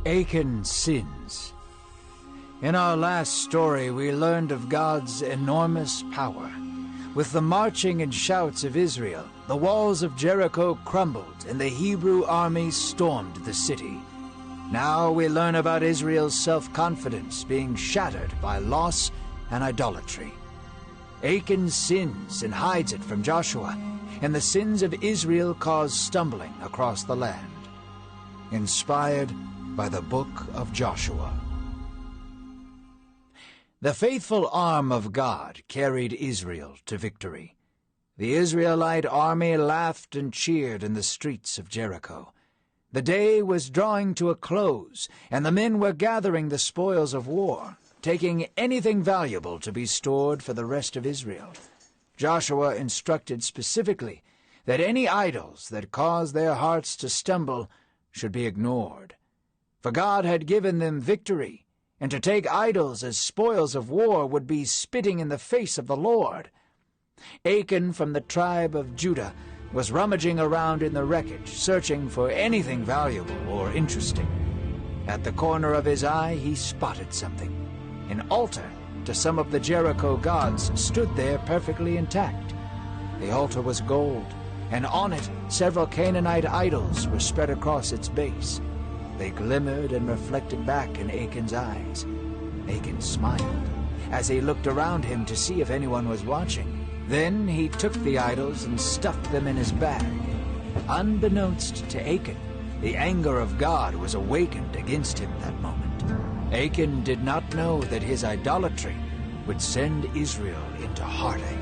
Achan sins. In our last story, we learned of God's enormous power. With the marching and shouts of Israel, the walls of Jericho crumbled and the Hebrew army stormed the city. Now we learn about Israel's self-confidence being shattered by loss and idolatry. Achan sins and hides it from Joshua, and the sins of Israel cause stumbling across the land. Inspired by the book of Joshua. The faithful arm of God carried Israel to victory. The Israelite army laughed and cheered in the streets of Jericho. The day was drawing to a close, and the men were gathering the spoils of war, taking anything valuable to be stored for the rest of Israel. Joshua instructed specifically that any idols that caused their hearts to stumble should be ignored. For God had given them victory, and to take idols as spoils of war would be spitting in the face of the Lord. Achan from the tribe of Judah was rummaging around in the wreckage, searching for anything valuable or interesting. At the corner of his eye he spotted something. An altar to some of the Jericho gods stood there perfectly intact. The altar was gold, and on it several Canaanite idols were spread across its base. They glimmered and reflected back in Achan's eyes. Achan smiled as he looked around him to see if anyone was watching. Then he took the idols and stuffed them in his bag. Unbeknownst to Achan, the anger of God was awakened against him that moment. Achan did not know that his idolatry would send Israel into heartache.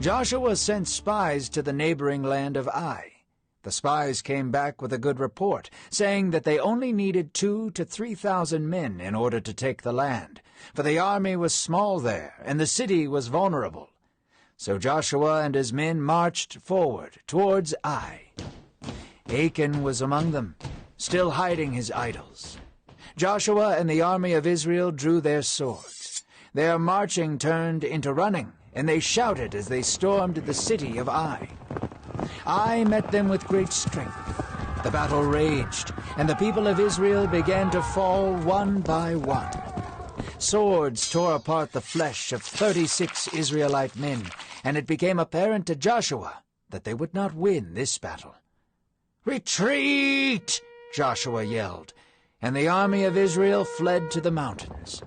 Joshua sent spies to the neighboring land of Ai. The spies came back with a good report, saying that they only needed 2,000 to 3,000 men in order to take the land, for the army was small there, and the city was vulnerable. So Joshua and his men marched forward towards Ai. Achan was among them, still hiding his idols. Joshua and the army of Israel drew their swords. Their marching turned into running, and they shouted as they stormed the city of Ai. Ai met them with great strength. The battle raged, and the people of Israel began to fall one by one. Swords tore apart the flesh of 36 Israelite men, and it became apparent to Joshua that they would not win this battle. "Retreat!" Joshua yelled, and the army of Israel fled to the mountains.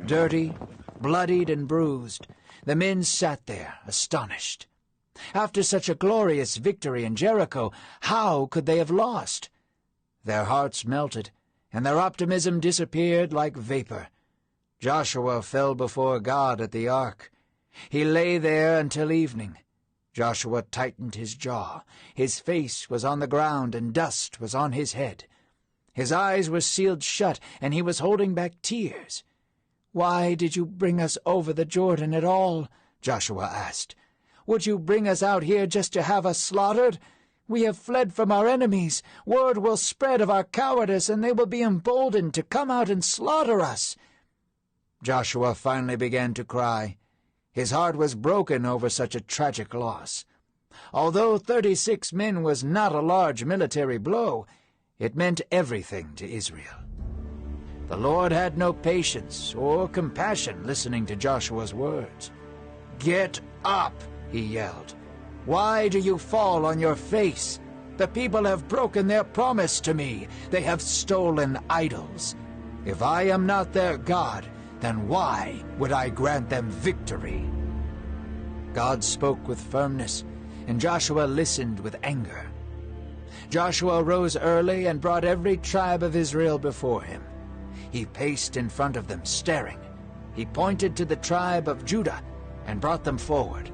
Dirty, bloodied, and bruised, the men sat there, astonished. After such a glorious victory in Jericho, how could they have lost? Their hearts melted, and their optimism disappeared like vapor. Joshua fell before God at the ark. He lay there until evening. Joshua tightened his jaw. His face was on the ground, and dust was on his head. His eyes were sealed shut, and he was holding back tears. "Why did you bring us over the Jordan at all?" Joshua asked. "Would you bring us out here just to have us slaughtered? We have fled from our enemies. Word will spread of our cowardice, and they will be emboldened to come out and slaughter us." Joshua finally began to cry. His heart was broken over such a tragic loss. Although 36 men was not a large military blow, it meant everything to Israel. The Lord had no patience or compassion listening to Joshua's words. "Get up!" he yelled. "Why do you fall on your face? The people have broken their promise to me. They have stolen idols. If I am not their God, then why would I grant them victory?" God spoke with firmness, and Joshua listened with anger. Joshua rose early and brought every tribe of Israel before him. He paced in front of them, staring. He pointed to the tribe of Judah and brought them forward.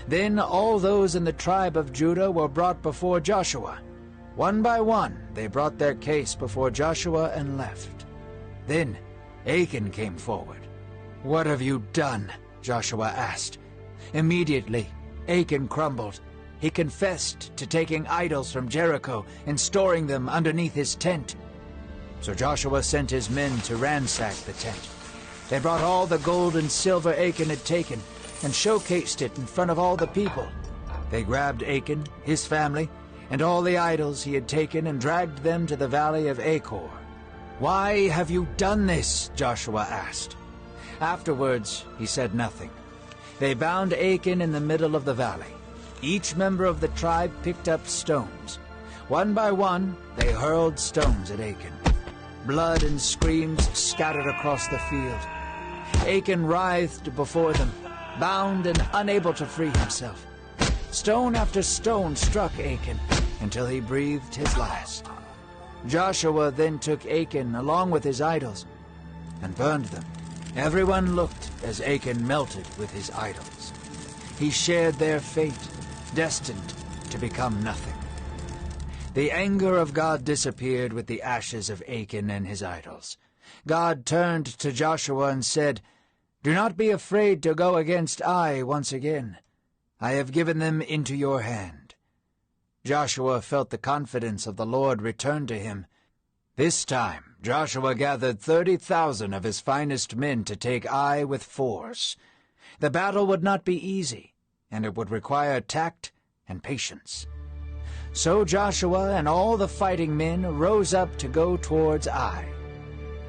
Then all those in the tribe of Judah were brought before Joshua. One by one they brought their case before Joshua and left. Then Achan came forward. "What have you done?" Joshua asked. Immediately Achan crumbled. He confessed to taking idols from Jericho and storing them underneath his tent. So Joshua sent his men to ransack the tent. They brought all the gold and silver Achan had taken and showcased it in front of all the people. They grabbed Achan, his family, and all the idols he had taken and dragged them to the valley of Achor. "Why have you done this?" Joshua asked. Afterwards he said nothing. They bound Achan in the middle of the valley. Each member of the tribe picked up stones. One by one they hurled stones at Achan. Blood and screams scattered across the field. Achan writhed before them, bound and unable to free himself. Stone after stone struck Achan until he breathed his last. Joshua then took Achan along with his idols and burned them. Everyone looked as Achan melted with his idols. He shared their fate, destined to become nothing. The anger of God disappeared with the ashes of Achan and his idols. God turned to Joshua and said, "Do not be afraid to go against Ai once again. I have given them into your hand." Joshua felt the confidence of the Lord return to him. This time Joshua gathered 30,000 of his finest men to take Ai with force. The battle would not be easy, and it would require tact and patience. So Joshua and all the fighting men rose up to go towards Ai.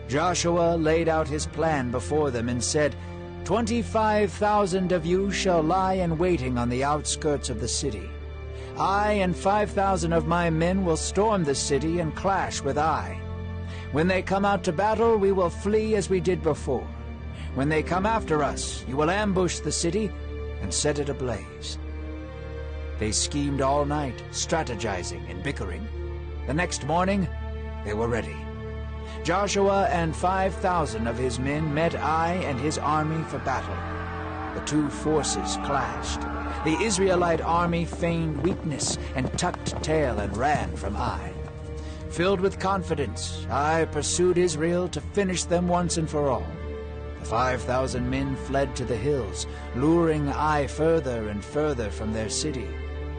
Joshua laid out his plan before them and said, 25,000 of you shall lie in waiting on the outskirts of the city. I and 5,000 of my men will storm the city and clash with Ai. When they come out to battle, we will flee as we did before. When they come after us, you will ambush the city and set it ablaze." They schemed all night, strategizing and bickering. The next morning, they were ready. Joshua and 5,000 of his men met Ai and his army for battle. The two forces clashed. The Israelite army feigned weakness and tucked tail and ran from Ai. Filled with confidence, Ai pursued Israel to finish them once and for all. The 5,000 men fled to the hills, luring Ai further and further from their city.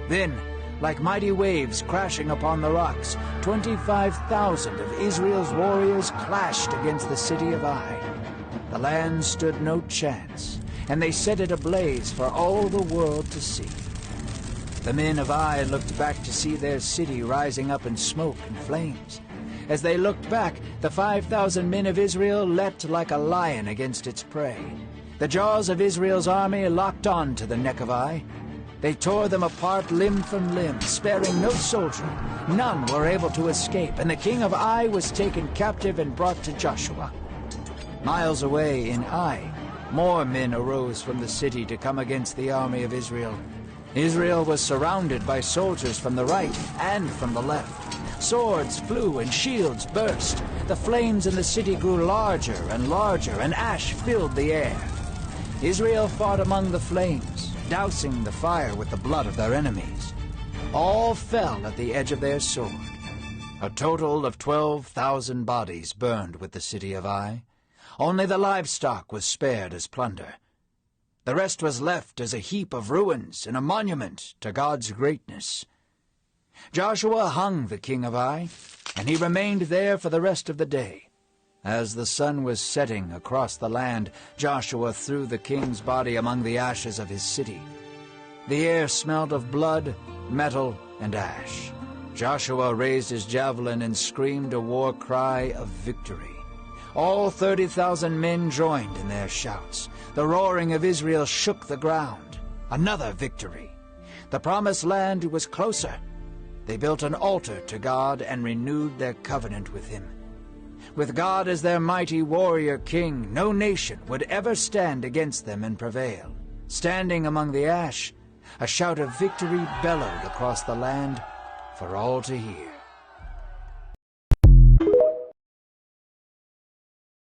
Then, like mighty waves crashing upon the rocks, 25,000 of Israel's warriors clashed against the city of Ai. The land stood no chance, and they set it ablaze for all the world to see. The men of Ai looked back to see their city rising up in smoke and flames. As they looked back, the 5,000 men of Israel leapt like a lion against its prey. The jaws of Israel's army locked on to the neck of Ai. They tore them apart limb from limb, sparing no soldier. None were able to escape, and the king of Ai was taken captive and brought to Joshua. Miles away in Ai, more men arose from the city to come against the army of Israel. Israel was surrounded by soldiers from the right and from the left. Swords flew and shields burst. The flames in the city grew larger, and ash filled the air. Israel fought among the flames, dousing the fire with the blood of their enemies. All fell at the edge of their sword. A total of 12,000 bodies burned with the city of Ai. Only the livestock was spared as plunder. The rest was left as a heap of ruins and a monument to God's greatness. Joshua hung the king of Ai, and he remained there for the rest of the day. As the sun was setting across the land, Joshua threw the king's body among the ashes of his city. The air smelled of blood, metal, and ash. Joshua raised his javelin and screamed a war cry of victory. All 30,000 men joined in their shouts. The roaring of Israel shook the ground. Another victory. The promised land was closer. They built an altar to God and renewed their covenant with him. With God as their mighty warrior king, no nation would ever stand against them and prevail. Standing among the ash, a shout of victory bellowed across the land for all to hear.